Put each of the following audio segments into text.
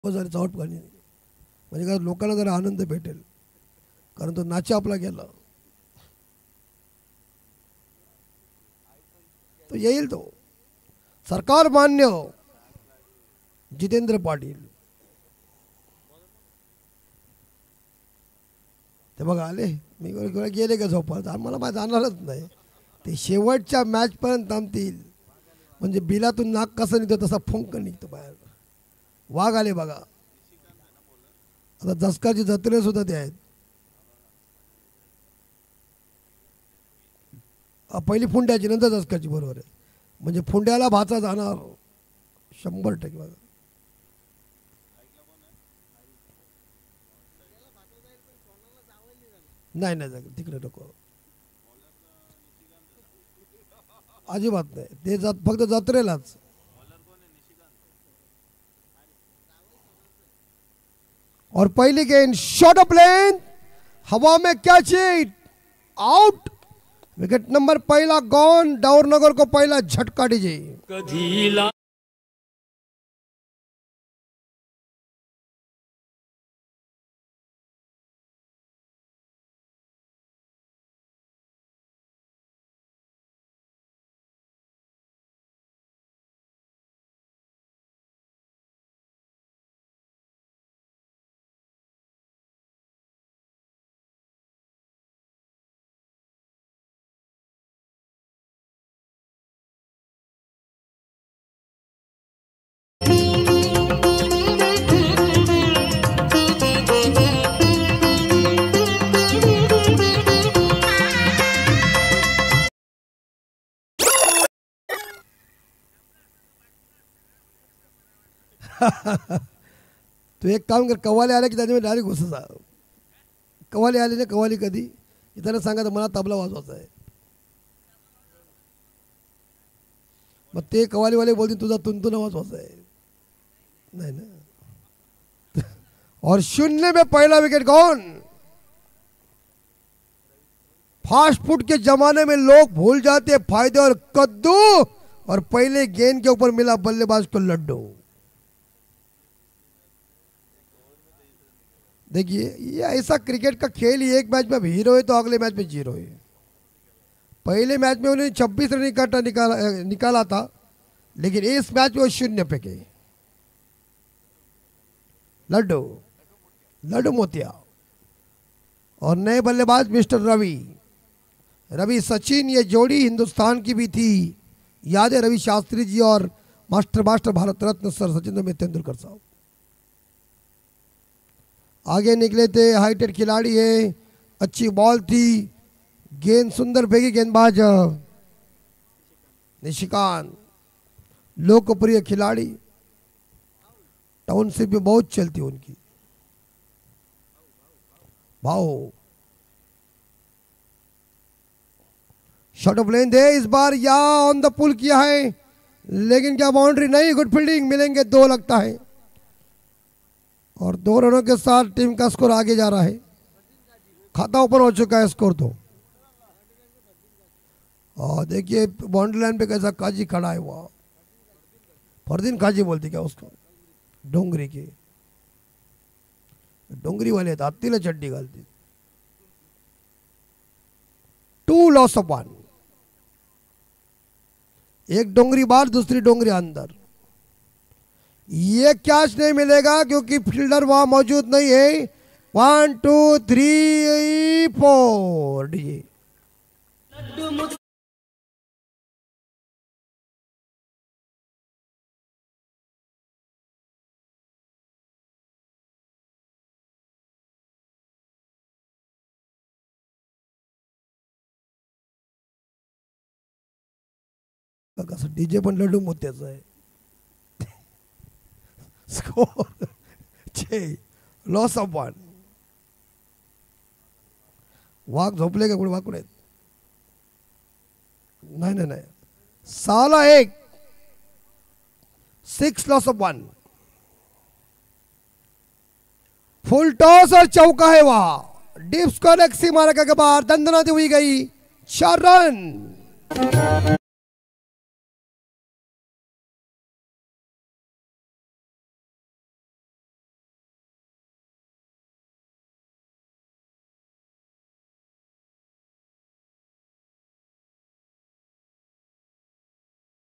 जरा चावट पाणी म्हणजे काय लोकांना जरा आनंद भेटेल, कारण तो नाचा आपला गेला तो येईल. तो सरकार मान्य जितेंद्र पाटील ते बघा आले. मी गेले का झोपात मला माहीत जाणारच नाही. ते शेवटच्या मॅचपर्यंत थांबतील. म्हणजे बिलातून नाक कसं निघतो तसा फुंक निघतो बाहेर. वाघ आले बघा. आता जसकाची जत्रे सुद्धा ते आहेत. पहिली फुंड्याची नंतर जसकाची, बरोबर आहे. म्हणजे फुंड्याला भाचा जाणार 100% बघा. नाही नाही तिकडे नको, अजिबात नाही. ते फक्त जत्रेलाच. और पहली गेंद शॉट ऑफ लेंथ, हवा में catch it, out. Wicket number पहला गॉन. डाउरनगर को पहला झटका दीजिए. तू एक काम कर, कवाले आले की त्याच्यामध्ये डायरेक्ट घुसचा. कवाले आले ना, कवाली कधी इथं सांगा तर मला तबला वाजवायचा आहे. मग ते कवालीवाले बोलतील तुझा तुंतुन वाजवायचा आहे. नहीं ना. और 0 में पहला विकेट गॉन. फास्ट फूड के जमाने में लोग भूल जाते फायदे और कद्दू, और पहले गेंद के ऊपर मिला बल्लेबाज को लड्डू. देखिए ये ऐसा क्रिकेट का खेल ही, एक मैच में हीरो है तो अगले मैच में जीरो है. पहले मैच में उन्होंने 26 रन इकट्ठा निकाला था, लेकिन इस मैच में वो 0 पे गए. लड्डू लड्डू मोतिया. और नए बल्लेबाज मिस्टर रवि सचिन. ये जोड़ी हिंदुस्तान की भी थी. याद है रवि शास्त्री जी और मास्टर भारत रत्न सर सचिन तेंदुलकर साहब. आगे निकले थे, हाइटेड खिलाड़ी है. अच्छी बॉल थी, गेंद सुंदर फेंकी गेंदबाज निशिकांत. लोकप्रिय खिलाड़ी, टाउनशिप में बहुत चलती उनकी. भाव शॉट ऑफ लेंथ है इस बार, या ऑन द पुल किया है, लेकिन क्या बाउंड्री नहीं. गुड फील्डिंग, मिलेंगे 2 लगता है. और 2 रनों के साथ टीम का स्कोर आगे जा रहा है. खाता ऊपर हो चुका है स्कोर तो. और देखिए बाउंड्री लाइन पे कैसा काजी खड़ा है. वह फरदीन काजी बोलते क्या उसको, डोंगरी के. डोंगरी वाले हाथीला चड्डी घालते. 2 लॉस ऑफ 1. एक डोंगरी बाहर, दूसरी डोंगरी अंदर. ये कैच नहीं मिलेगा क्योंकि फील्डर वहां मौजूद नहीं है. 1 2 3 4 डीजे. कसं डीजे पण लड्डू मोत्याचं आहे. Score 6 loss of 1. वाघ झोपले का कोणी वाकडे? नाही नाही नाही. 6 6 लॉस ऑफ 1. फुल टॉस और चौका है वहां. डीप स्क्वायर एक्सी मारा के बाद दंदनाती हुई गई 4 रन.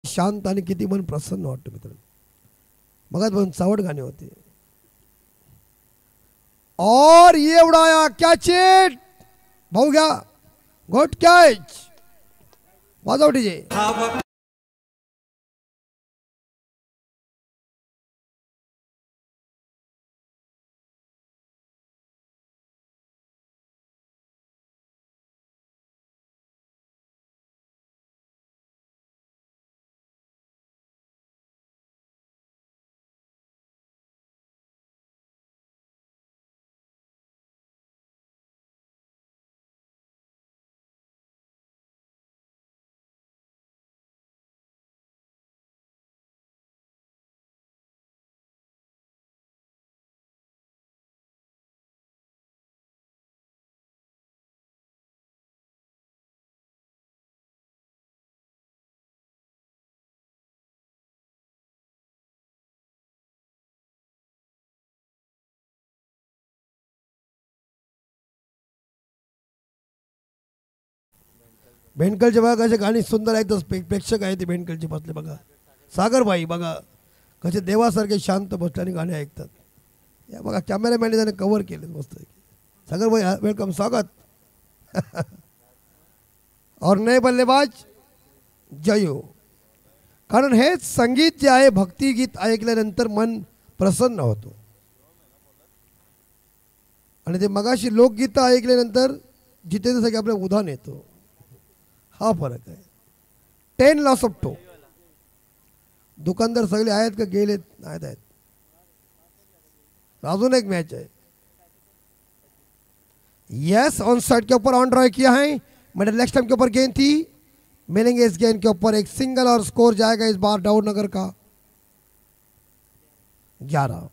शांत आणि किती मन प्रसन्न वाटतं मित्रांनो. बघा पण चावट गाणे होते. और ये उड़ाया कॅच इट. भाऊ घ्या. Good catch. वाजव डीजे. भेंडकलचे बघा कसे गाणी सुंदर आहेत. प्रेक्षक आहे ते भेंडकलचे बसले बघा. सागरबाई बघा कसे देवासारखे शांत बसले आणि गाणे ऐकतात. या बघा कॅमेरामॅनने त्याने कव्हर केले मस्त. सागरबाई वेलकम, स्वागत. और नए बल्लेबाज जयो. कारण हे संगीत जे आहे भक्तिगीत ऐकल्यानंतर मन प्रसन्न होतो आणि ते मगाशी लोकगीत ऐकल्यानंतर जिथे सगळे आपलं उधाण येतो. हा फरक आहे. 10 लॉस ऑफ 2. दुकानदार सगळे आहेत का गेलेत? नाहीत आहेत. अजून एक मैच है. यस ऑन साइड के ऊपर ऑन ड्राइव किया है. मिडिल लेग स्टंप के ऊपर गेंद थी. मिलेंगे इस गेंद के ऊपर एक सिंगल और स्कोर जाएगा इस बार डाउन नगर का 11.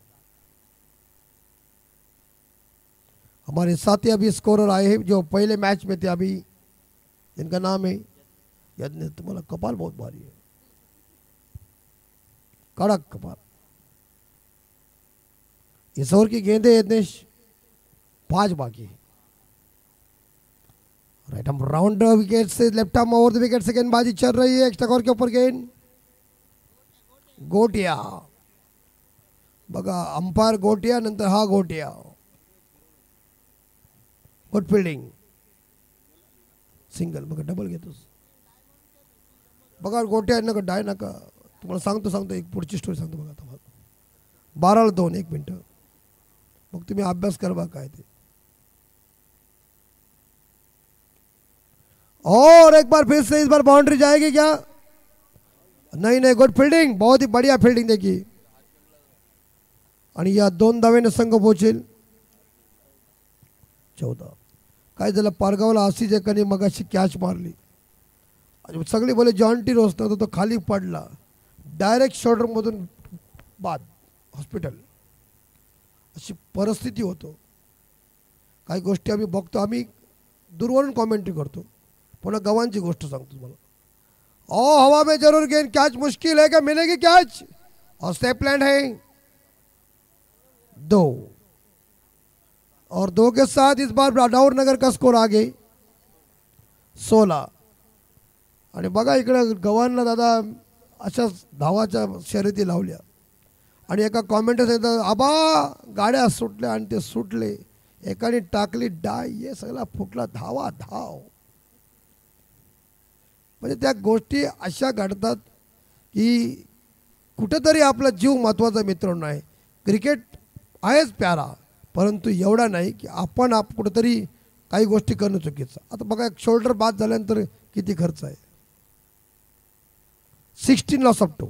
हमारे साथी अभी स्कोरर आए हैं जो पहले मैच में थे अभी. इनका नाम है यज्ञेश. तुम्हारा कपाल बहुत भारी है. कड़क कपाल. इस ओवर की गेंदे यज्ञेश 5 बाकी. राइट हम राउंड विकेट से left arm over the wicket से गेंदबाजी चल रही है. एक्स्ट्रा कवर के ऊपर गेंद. गोटिया बघा. अंपायर गोटिया नंतर हा गोटिया. Good fielding. सिंगल बघा. डबल घेतोस बघा. गोट्या नका डाय नका. तुम्हाला सांगतो एक पुढची स्टोरी सांगतो बघा. आता 12-2. 1 मिनिट. मग तुम्ही अभ्यास करा बघा काय ते. और एक बार फिर से इस बार बाउंड्री जाएगी क्या? नहीं. Good fielding. बहुत ही बढ़िया फील्डिंग देखी. आणि या 2 धावेने संघ पोहोचेल 14. काय झालं पारगावला आशिष एकाने मगाशी कॅच मारली. सगळे बोले जॉन टी रोज नव्हता तो खाली पडला. डायरेक्ट शोल्डरमधून बाद हॉस्पिटल. अशी परिस्थिती होतो. काही गोष्टी आम्ही बघतो. आम्ही दूरवरून कॉमेंट्री करतो. पुन्हा गव्हांची गोष्ट सांगतो तुम्हाला. ओ हवा में जरूर गेंद. कैच मुश्किल है क्या? मिलेगी कैच. और स्टेप लैंड है 2. और 2 के साथ इस बार डाउन नगर का स्कोर आगे 16. आणि बघा इकडे गव्हांना दादा अशा धावाच्या शर्यती लावल्या आणि एका कॉमेंटर सांगितलं आबा गाड्या सुटल्या आणि ते सुटले. एकाने टाकली डाय. हे सगळा फुटला. धावा धाव. म्हणजे त्या गोष्टी अशा घडतात की कुठेतरी आपला जीव महत्त्वाचा मित्रांनो आहे. क्रिकेट आहेच प्यारा परंतु एवढा नाही की आपण कुठेतरी काही गोष्टी करणं चुकीचं. आता बघा एक शोल्डर बाद झाल्यानंतर किती खर्च आहे. 16 लॉस ऑफ 2.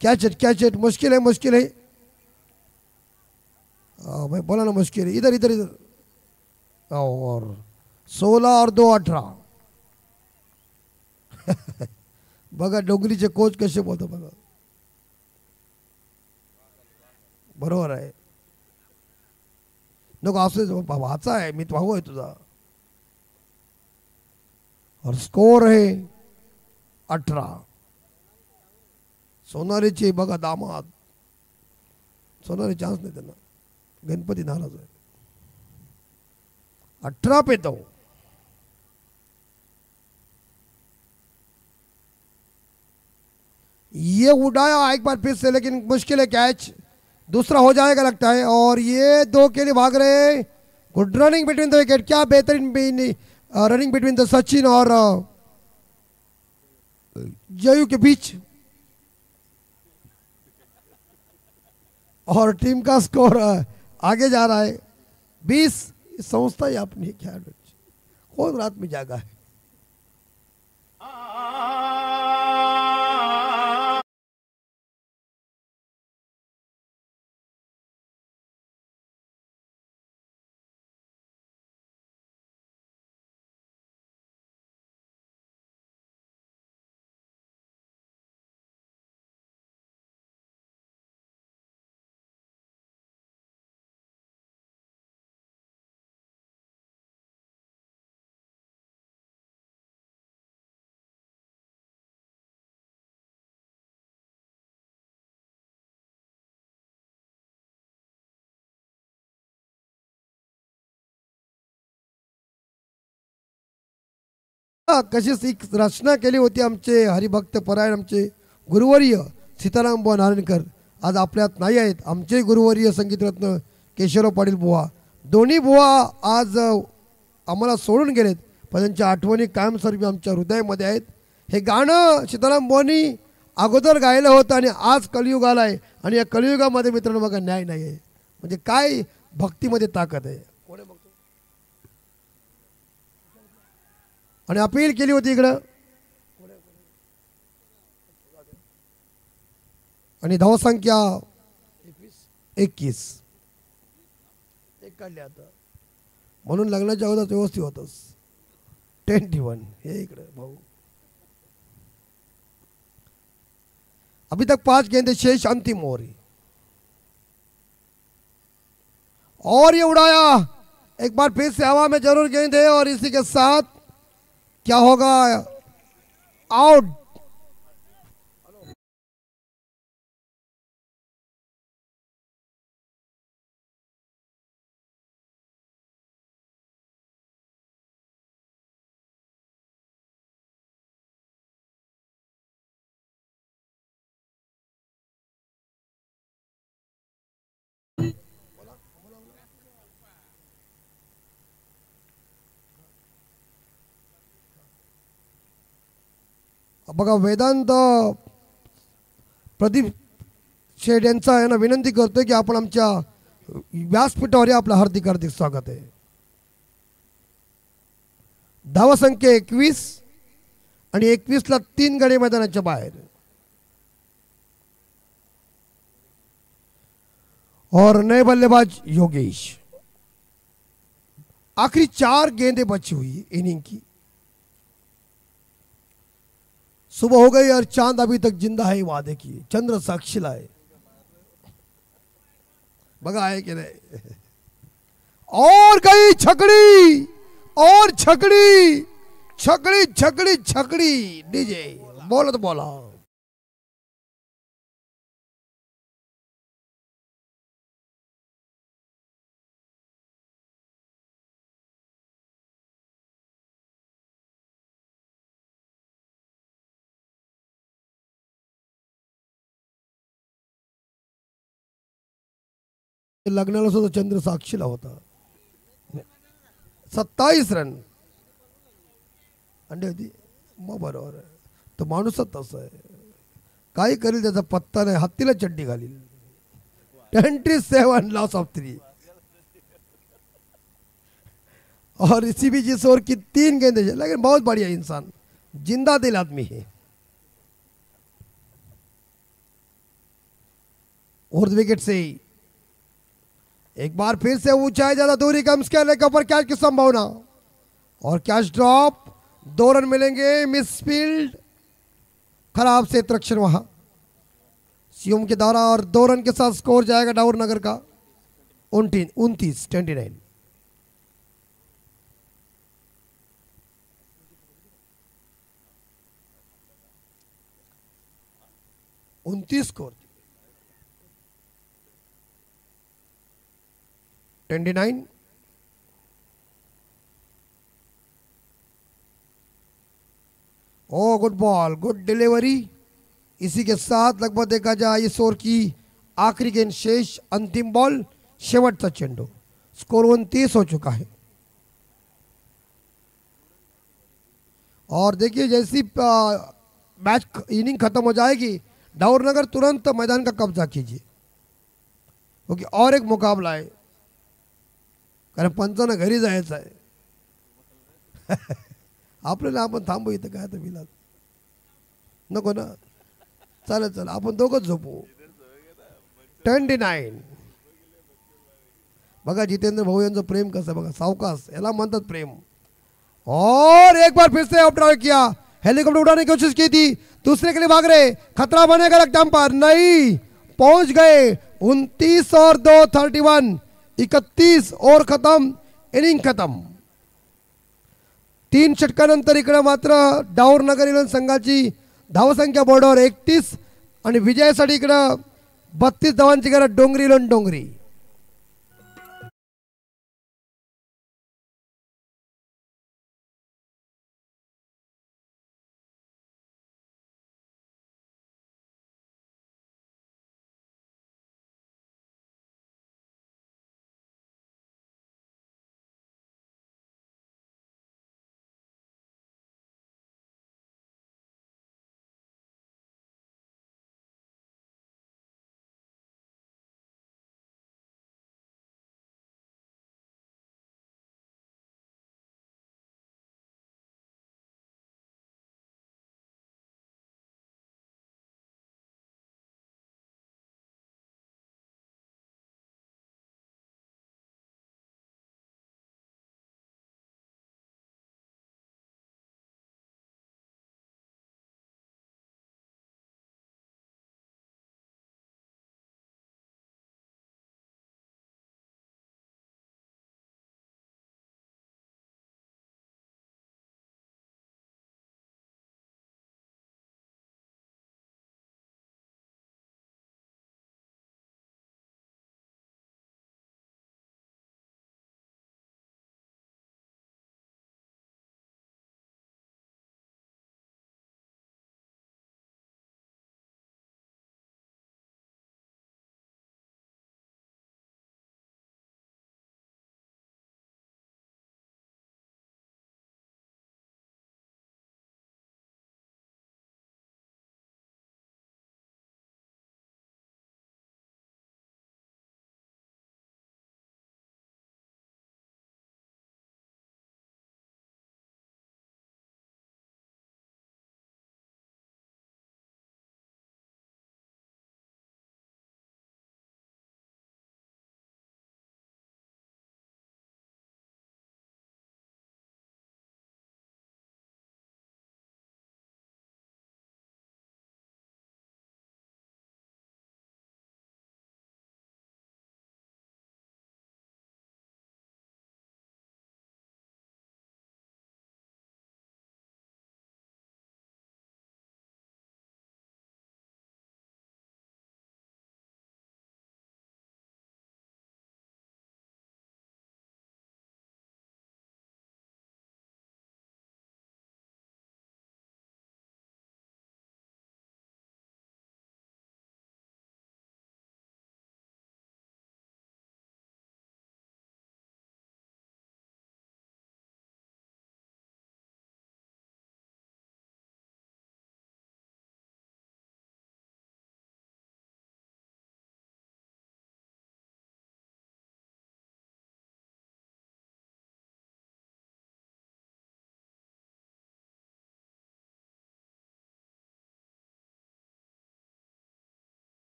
Catch it. मुश्किल है. भाई बोला ना मुश्किल है. इधर. और 16 और 2 18. बघा डोंगरीचे कोच कसे बोलतो बघा. बरोबर आहे. नको असं वाचा आहे. मी भाऊ आहे तुझा. और स्कोर है 18. सोनारीची बघा दामाद. सोनारी चान्स नाही त्यांना. गणपती नाराज आहे. 18 पे 2. ये उड़ाया एक बार फिर से, लेकिन मुश्किल है, कैच दूसरा हो जाएगा लगता है। और ये दो के लिए भाग रहे हैं। Good running between the wicket, क्या बेहतरीन रनिंग बिटवीन द सचिन और जयू के बीच। और टीम का स्कोर आगे जा रहा है 20। संस्था ही अपनी क्या कौन रात में जागा है। कशी रचना केली होती आमचे हरिभक्त परायण आमचे गुरुवर्य सीताराम बुवा नारायणकर आज आपल्यात नाही आहेत. आमचे गुरुवर्य संगीतरत्न केशवराव पाटील बुवा, दोन्ही बुवा आज आम्हाला सोडून गेलेत, पण त्यांच्या आठवणी कायमस्वरूपी आमच्या हृदयामध्ये आहेत. हे गाणं सीताराम बुवांनी अगोदर गायलं होतं आणि आज कलियुग आलाय आणि या कलियुगामध्ये मित्रांनो बघा न्याय नाही आहे. म्हणजे काय भक्तीमध्ये ताकद आहे. आणि अपील केली होती इकडं आणि धावसंख्या 21 एक काढले आता म्हणून लग्नाच्या अगोदर व्यवस्थित होतच 21 हे इकडे भाऊ. अभी तक 5 गेंदे शेष, अंतिम ओवर और ये उड़ाया एक बार फिर से हवा में जरूर गेंद है और इसी के साथ क्या होगा, आउट. बघा वेदांत प्रदीप शेठ यांचा यांना विनंती करतोय की आपण आमच्या व्यासपीठावर आपलं हार्दिक हार्दिक स्वागत आहे. धावसंख्या 21 आणि 21 ला 3 गडी मैदानाच्या बाहेर. और नए बल्लेबाज योगेश. आखिरी 4 गेंदें बची हुई इनिंग की. सुबह हो गई और चांद अभी तक जिंदा है वादे की. चंद्र साक्षीला आहे बघा आहे की नाही. और गई छकड़ी और छकड़ी छकड़ी छकड़ी छकड़ी. डीजे बोला तो बोला. लग्नाला सुद्धा चंद्र साक्षीला होता. 27 रन अंडे होती मग बरोबर आहे. तो माणूसच तसा आहे, काही करेल त्याचा पत्ता नाही. हत्तीला चड्डी घालील. 27 लॉस ऑफ 3 और इसी बीच इस ओवर की 3 गेंदें, लेकिन बहुत बढ़िया इंसान, जिंदा दिल आदमी है. और विकेट से एक बार फिर से ऊंचाई ज्यादा दूरी कम स्केल पर कैच की संभावना और कैच ड्रॉप. 2 रन मिलेंगे. मिस फील्ड, खराब से रक्षण वहां सीएम के द्वारा और 2 रन के साथ स्कोर जाएगा डावर नगर का 29 29. 29 score 29. Oh, good ball, good delivery. इसी के साथ लगभग देखा जाए इस ओवर की आखिरी गेंद शेष, अंतिम बॉल, शेवटचा चेंडू। स्कोर 29 हो चुका है। और देखिए जैसी मैच इनिंग खत्म हो जाएगी, डाऊरनगर तुरंत मैदान का कब्जा कीजिए, क्योंकि और एक मुकाबला आहे, कारण पंचांना घरी जायचं आहे. आपल्याला आपण थांबू इथं काय तर बिलात नको ना. चालेल चला आपण दोघंच झोपू. 29. बघा जितेंद्र भाऊ यांचं प्रेम कसं बघा, सावकाश याला म्हणतात प्रेम. और एक बार फिर से ऑफ किया, हेलीकॉप्टर उड़ाने की कोशिश की थी, दूसरे के लिए भाग रहे, खतरा बनेगा लगता पर नहीं, पहुंच गए. 29 और 2 31, 31 और खत्म, इनिंग खत्म. 3 षटकानंतर इकडे मात्र डाऊरनगर इलेव्हन संघाची धावसंख्या बोर्डावर 31 आणि विजयासाठी इकडे 32 धावांची गरज डोंगरी इलेव्हन डोंगरी.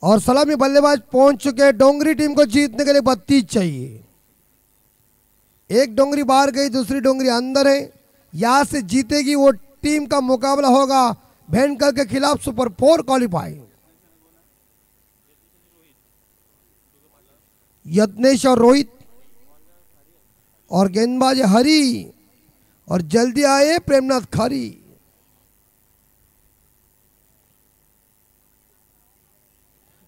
और सलामी बल्लेबाज पहुंच चुके. डोंगरी टीम को जीतने के लिए 32 चाहिए. एक डोंगरी बाहर गई, दूसरी डोंगरी अंदर है. यहां से जीतेगी वो टीम का मुकाबला होगा भेंडकर के खिलाफ सुपर 4 क्वालिफाई. यत्नेश और रोहित और गेंदबाज हरी और जल्दी आए प्रेमनाथ खारी।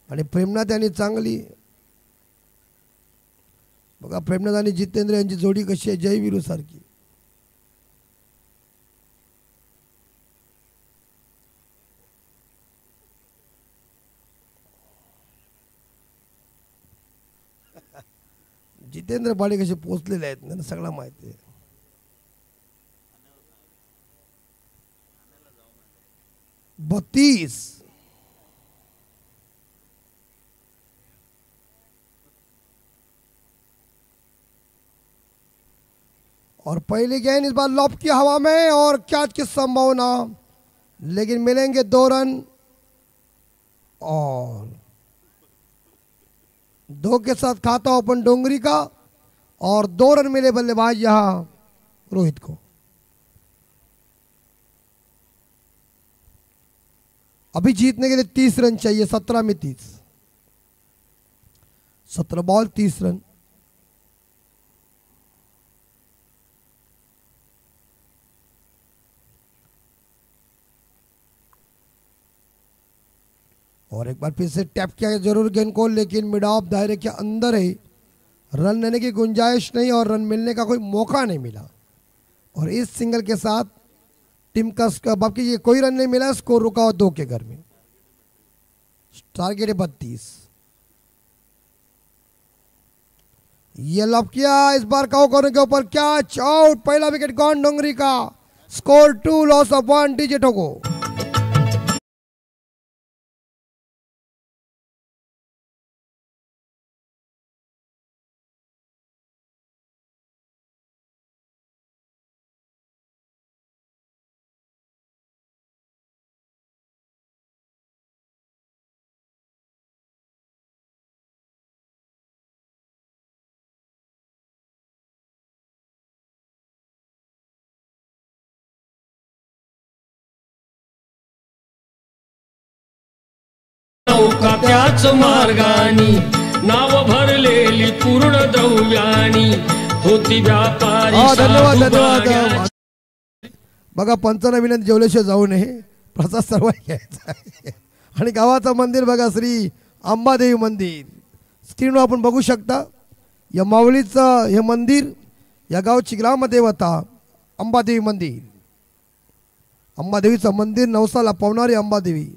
आणि प्रेमनाथ यांनी चांगली बघा, प्रेमनाथ आणि जितेंद्र यांची जोडी कशी आहे, जयवीरू सारखी. जितेंद्र बाळे कसे पोचलेले आहेत ना, सगळं माहिती आहे. बत्तीस और पहली गेंद इस बार लॉब की हवा में और कैच की संभावना, लेकिन मिलेंगे 2 रन और 2 के साथ खाता ओपन डोंगरी का और 2 रन मिले बल्लेबाज यहां रोहित को. अभी जीतने के लिए 30 रन चाहिए, 17 में 30, 17 बॉल 30 रन. और एक बार फिर से टैप किया गया जरूर गेंद को, लेकिन मिड ऑफ दायरे के अंदर है, रन लेने की गुंजाइश नहीं और रन मिलने का कोई मौका नहीं मिला. और इस सिंगल के साथ टीम का बाकी ये कोई रन नहीं मिला, स्कोर रुका हुआ 2 के घर में. टारगेट है 32. ये लॉब किया, इस बार काउ कॉर्नर के ऊपर कैच आउट, पहला विकेट गॉन डोंगरी का. स्कोर 2, लॉस ऑफ 1 डीजे ठोको. त्याच मार्गानी नाव भरलेली पूर्ण द्रव्यानी होती व्यापारी. धन्यवाद. बघा, पंचांना विनंती, जेवल्याशिवाय जाऊ नये, प्रसाद सर्व घ्यायचा आहे. आणि गावाचं मंदिर बघा, श्री अंबादेवी मंदिर स्क्रीनवर आपण बघू शकता. या माऊलीचं हे मंदिर, या गावची ग्रामदेवता अंबादेवी मंदिर. अंबादेवीचं मंदिर, नवसाला पावणारी अंबादेवी.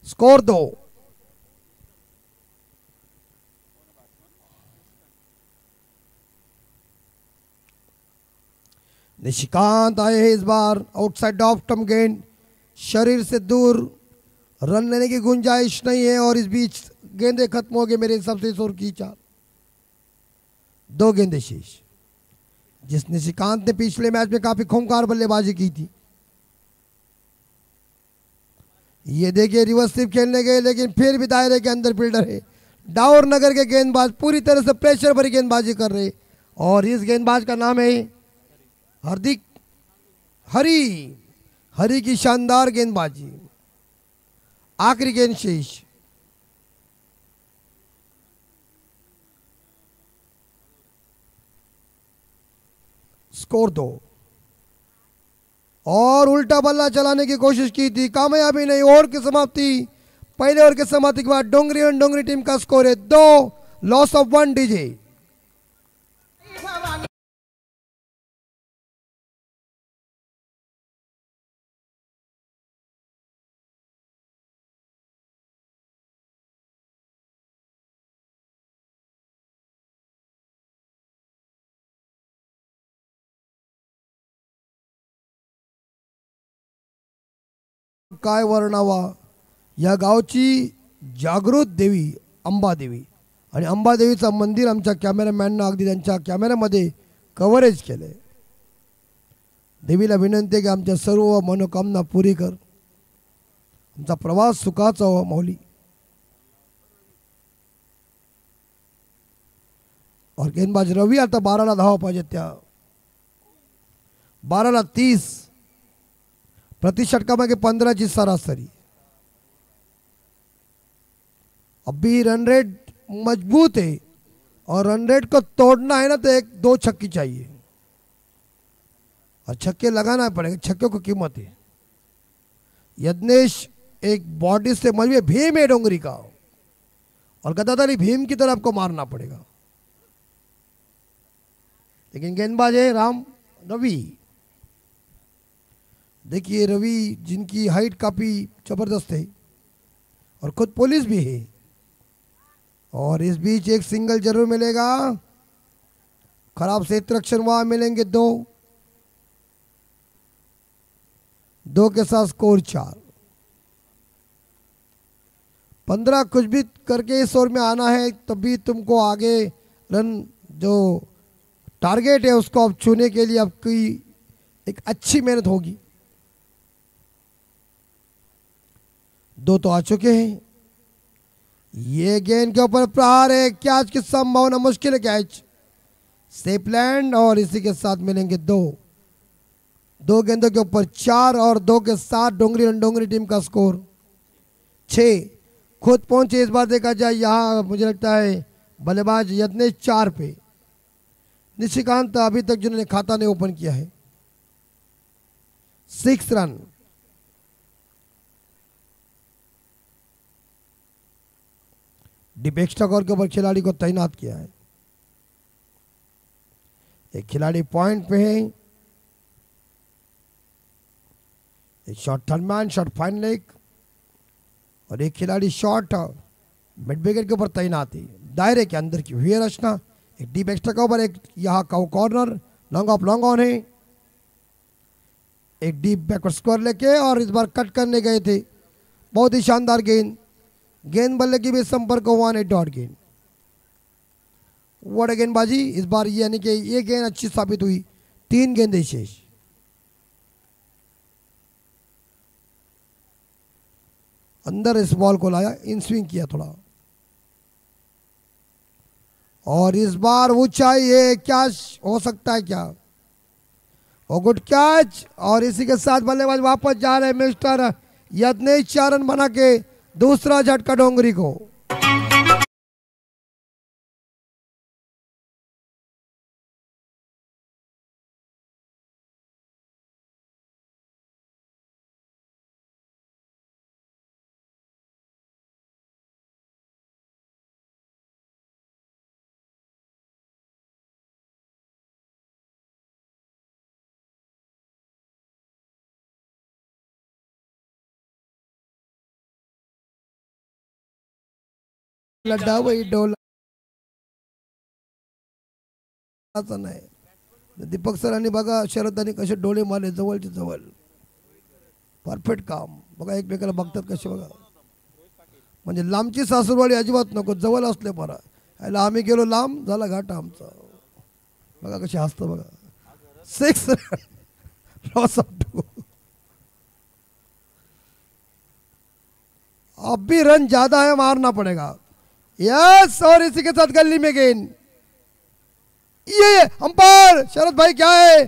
स्कोर 2. निशिकांत आए हैं इस बार आउटसाइड ऑफ टर्म गेंद, शरीर से दूर, रन लेने की गुंजाइश नहीं है. और इस बीच गेंदें खत्म हो गए मेरे हिसाब से. स्कोर की 4, 2 गेंदें शेष. जिस निशिकांत ने पिछले मैच में काफी खूंखार बल्लेबाजी की थी, ये देखिए रिवर्स स्वीप खेलने गए, लेकिन फिर भी दायरे के अंदर फील्डर है. डावर नगर के गेंदबाज पूरी तरह से प्रेशर भरी गेंदबाजी कर रहे, और इस गेंदबाज का नाम है हार्दिक हरी. हरी की शानदार गेंदबाजी. आखिरी गेंद शेष. स्कोर 2. और उल्टा बल्ला चलाने की कोशिश की थी, कामयाबी नहीं. ओवर की समाप्ति, पहले ओवर की समाप्ति के बाद डोंगरी और डोंगरी टीम का स्कोर है 2, लॉस ऑफ 1 डीजे. काय वर्णावा, या गावची जागृत देवी अंबादेवी. आणि अंबादेवीचं मंदिर आमच्या कॅमेरामॅननं अगदी त्यांच्या कॅमेऱ्यामध्ये कव्हरेज केले. देवीला विनंती आहे की आमच्या सर्व मनोकामना पुरी कर, आमचा प्रवास सुखाचा हो माऊली. और गेंदबाज रवी आता 12ला धावा पाहिजे, त्या 12ला 30, प्रति षटकामागे 15ची सरासरी. अभी रन रेट मजबूत है और रन रेट को तोड़ना है ना तो एक दो छक्के चाहिए और छक्के लगाना पड़ेगा, छक्के को कीमत है। यज्ञेश एक बॉडी से मजबूत भीम है डोंगरी का और गदाधारी भीम की तरह आपको मारना पड़ेगा। लेकिन गेंदबाज है राम रवि। देखिए रवि जिनकी हाइट काफी जबरदस्त है और खुद पुलिस भी है। और इस बीच एक सिंगल जरूर मिलेगा। खराब क्षेत्ररक्षण वहां मिलेंगे दो के साथ स्कोर 4। 15 कुछ भी करके इस ओवर में आना है तभी तुमको आगे रन जो टारगेट है उसको आप छूने के लिए आपकी एक अच्छी मेहनत होगी। 2 तो आ चुके हैं। ये गेंद के ऊपर प्रहार है, कैच की संभावना मुश्किल है, कैच सेफलैंड और इसी के साथ मिलेंगे 2 गेंदों के ऊपर 4 और 2 के साथ डोंगरी टीम का स्कोर 6। खुद पहुंचे इस बार देखा जाए यहां मुझे लगता है बल्लेबाज यज्ञेश 4 पे, निशिकांत अभी तक जिन्होंने खाता नहीं ओपन किया है 6 रन। डीप एक्स्ट्रा कवर के ऊपर खिलाड़ी को तैनात किया है। एक खिलाड़ी पॉइंट पे है, एक short third man, short fine leg और एक खिलाड़ी शॉर्ट मिड विकेट के ऊपर तैनात है। दायरे के अंदर की हुई रचना, एक डीप एक्स्ट्रा का ऊपर, एक यहाँ का corner, long off long on है, एक डीप बैकवर्ड स्क्वायर लेके और इस बार कट करने गए थे। बहुत ही शानदार गेंद बल्ले की भी संपर्क हुआ नहीं, डॉट गेंद। व्हाट गेंदबाजी इस बार यानी कि ये गेंद अच्छी साबित हुई। 3 गेंदें शेष। अंदर इस बॉल को लाया, इन स्विंग किया थोड़ा और इस बार ऊंचाई है, कैच हो सकता है क्या? ओ गुड कैच और इसी के साथ बल्लेबाज वापस जा रहे मिस्टर यज्ञेश 4 रन बना के दूसरा झटका डोंगरी को। लड्डा वही डोला नाही। दीपक सरांनी बघा शरदांनी कसे डोळे मारले जवळचे जवळ, परफेक्ट काम बघा, एकमेकाला बघतात कसे बघा। म्हणजे लांबची सासूरवाडी अजिबात नको, जवळ असले बरा। याला आम्ही गेलो लांब, झाला घाटा आमचा। बघा कसे हसतं बघा। 6 रन लॉस ऑफ 2। अब भी रन ज्यादा है, मारना पड़ेगा। यस और इसी के साथ गली में गेंद। ये अंपायर शरद भाई क्या है?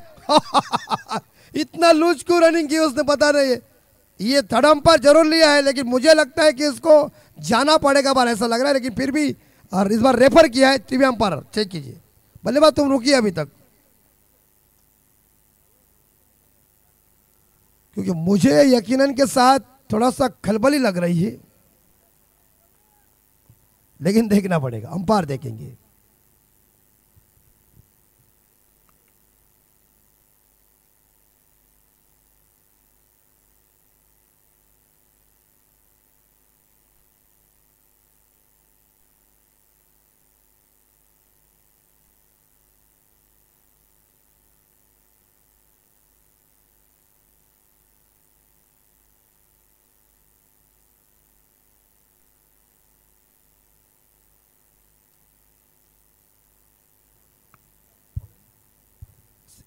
इतना लूज क्यों रनिंग की उसने पता नहीं। ये थर्ड अंपायर जरूर लिया है लेकिन मुझे लगता है कि इसको जाना पड़ेगा बार, ऐसा लग रहा है। लेकिन फिर भी और इस बार रेफर किया है टीवी अंपायर, चेक कीजिए। बल्लेबाज तुम रुकिए अभी तक, क्योंकि मुझे यकीनन के साथ थोड़ा सा खलबली लग रही है, लेकिन देखना पड़ेगा, अंपायर देखेंगे।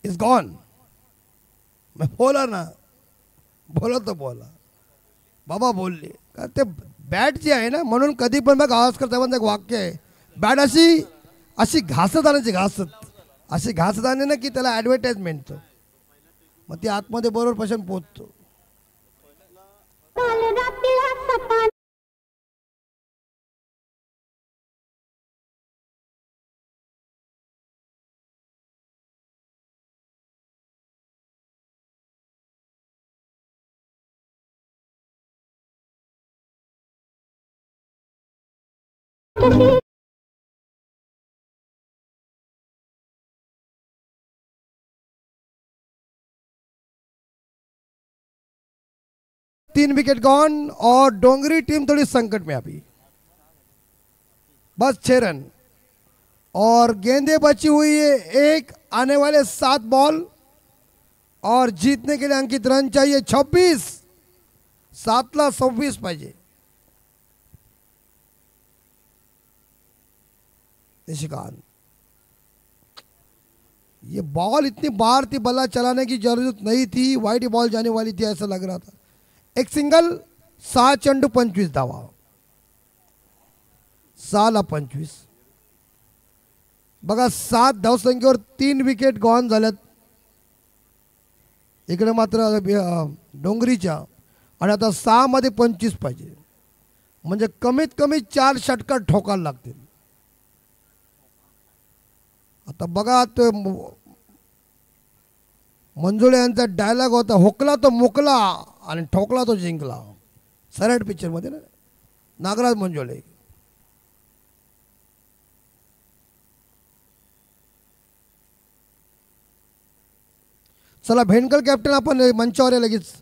Is gone. मैं बोला ना, बोला तो बोला, बाबा बोलले का ते बॅट जी आहे ना, म्हणून कधी पण बघ गावस्कर एक वाक्य आहे, बॅट अशी अशी घासत आणायची, अशी घासत आणे ना की त्याला ॲडव्हर्टाइजमेंट, मग ती आतमध्ये बरोबर पशन पोचतो। तीन विकेट गॉन और डोंगरी टीम थोड़ी संकट में अभी। बस 6 रन और गेंदें बची हुई है एक, आने वाले 7 बॉल और जीतने के लिए अंकित रन चाहिए 26। 7ला 26 पाहिजे। निशिकांत, ये बॉल इतनी बार थी, बल्ला चलाने की जरूरत नहीं थी, वाइड बॉल जाने वाली थी ऐसा लग रहा था। एक सिंगल, 6 चेंडू 25 धावा, 6ला 25। बघा 7 धावसंख्येवर 3 विकेट गॉन झाल्यात इकडे मात्र डोंगरीच्या, आणि आता 6 मध्ये 25 पाहिजे, म्हणजे कमीत कमी 4 षटकार ठोकायला लागतील। आता बघा तो मंजुळे यांचा डायलॉग होता, हुकला तो मुकला आणि ठोकला तो जिंकला, सराट पिक्चर मध्ये ना, नागराज मंजुळे। चला भेंडकर कॅप्टन आपण मंचावर आहे लगेच,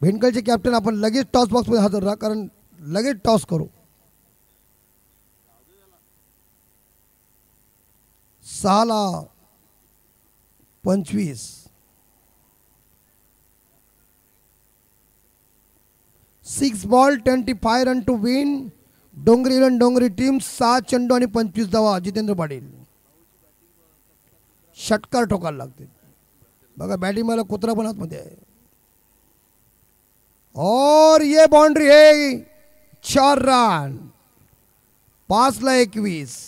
भेंडकरचे कॅप्टन आपण लगेच टॉस बॉक्स मध्ये हजर राहा, कारण लगेच टॉस करू। 6ला 25, 6 ball 25 run to win. Dongri team 7 चेंडू आणि 25 धावा। जितेंद्र पाटील षटकार ठोकायला लागतील। बघा बॅटिंग मला कुत्रा पण आतमध्ये आहे और ये बाउंड्री है, 4 रन, 5ला 21।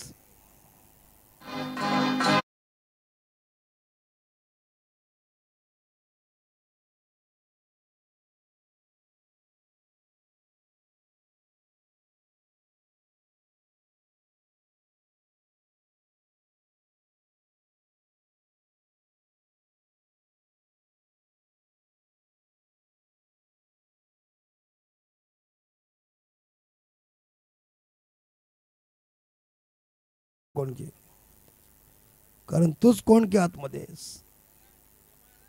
कोण के, कारण तूच कोण के आतमध्ये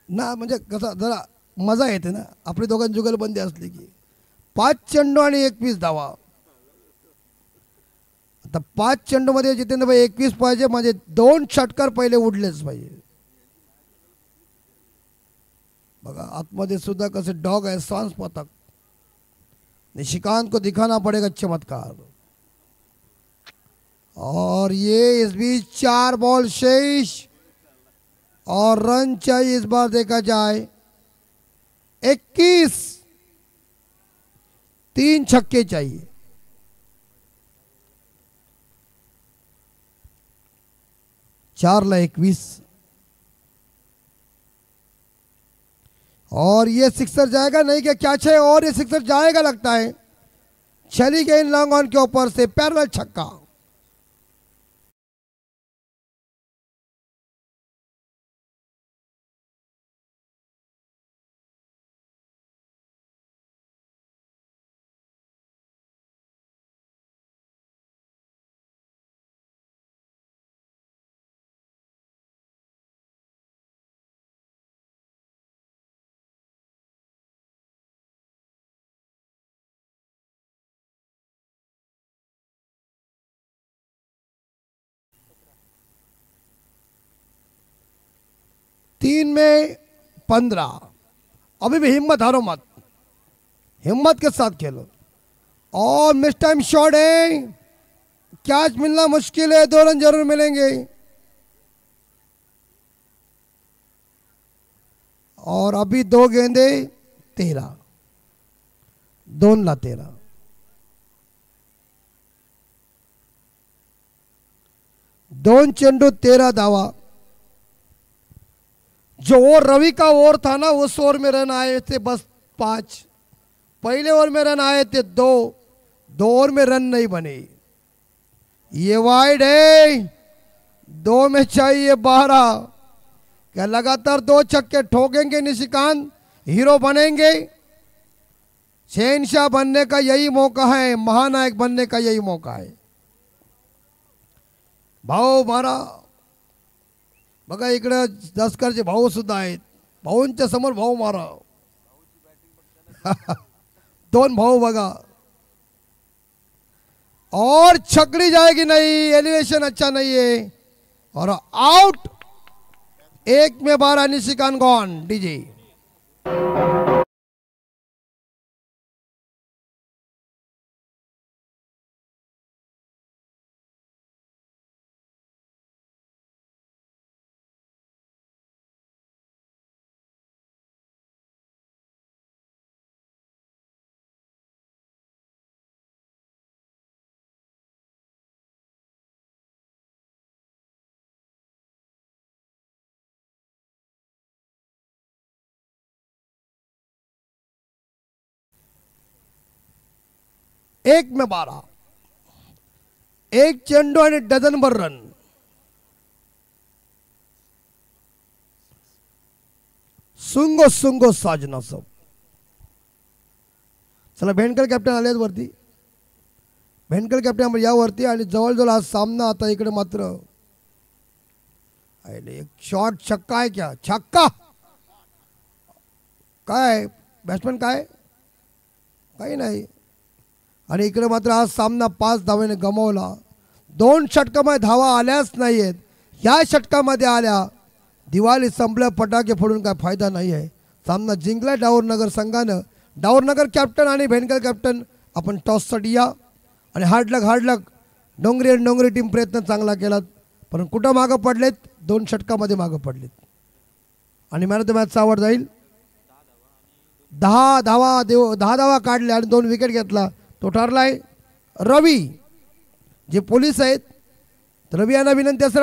ना, म्हणजे कसा जरा मजा येते ना आपली दोघांची जुगलबंदी असली की। 5 चेंडू आणि 21 धावा। आता 5 चेंडू मध्ये जितेंद्र भाई 21 पाहिजे, म्हणजे 2 षटकार पहिले उडलेच पाहिजे। बघा आतमध्ये सुद्धा कसे डॉग है, सांस पतक। निशिकांत को दिखाना पड़ेगा चमत्कार। और ये इस बीच 4 बॉल शेष और रन चाहिए इस बार, देखा जाए 21, 3 छक्के चाहिए। चार 21 और ये सिक्सर जाएगा नहीं क्या, क्या छे, और ये सिक्सर जाएगा लगता है। चली गई लॉन्ग ऑन के ऊपर से पैरेलल छक्का। तीन में 15। अभी भी हिम्मत हारो मत, हिम्मत के साथ खेलो। और मिस टाइम शॉट है, कैच मिलना मुश्किल है, 2 रन जरूर मिलेंगे। और अभी 2 गेंदे 13, 2ला 13। दोन चेंडू 13 धावा। जो ओवर रवि का ओवर था ना, उस ओवर में रन आए थे बस 5। पहले ओवर में रन आए थे 2 ओवर में रन नहीं बने। ये वाइड है, 2 में चाहिए 12। क्या लगातार 2 छक्के ठोकेंगे निशिकांत, हीरो बनेंगे? शहनशाह बनने का यही मौका है, महानायक बनने का यही मौका है। भाऊ मारा. बघा इकडे दसकरचे भाऊ सुद्धा आहेत. भाऊंच्या समोर भाऊ मारा. दोन भाऊ बघा. और छकड़ी जाएगी नहीं, एलिवेशन अच्छा नहीं है और आउट. 1 में 12 निशिकांत गॉन. डीजे एक में 12. एक चेंडू आणि डझनभर रन. सुंगो सुंगो साजना सब. चला भेंडकर कॅप्टन आलेत वरती. भेंडकर कॅप्टन यावरती आणि जवळजवळ आज सामना आता इकडे मात्र एक शॉट छक्का आहे. क्या छक्का काय बॅट्समॅन काय काही नाही. आणि इकडे मात्र आज सामना 5 धावेने गमावला. 2 षटकामध्ये धावा आल्याच नाहीयेत. या षटकामध्ये आल्या. दिवाळी संपल्या, फटाके फोडून काय फायदा नाही आहे. सामना जिंकला डाऊरनगर संघानं. डाऊरनगर कॅप्टन आणि भेंडकर कॅप्टन आपण टॉससाठी या. आणि हार्ड लक डोंगरी टीम प्रयत्न चांगला केलात पण कुठं मागं पडलेत. 2 षटकामध्ये मागं पडलेत. आणि मॅन ऑफ द मॅचचा अवॉर्ड जाईल. 10 धावा काढल्या आणि 2 विकेट घेतला. तो ठरलाय रवी जे पोलीस आहेत. रवी यांना विनंती असेल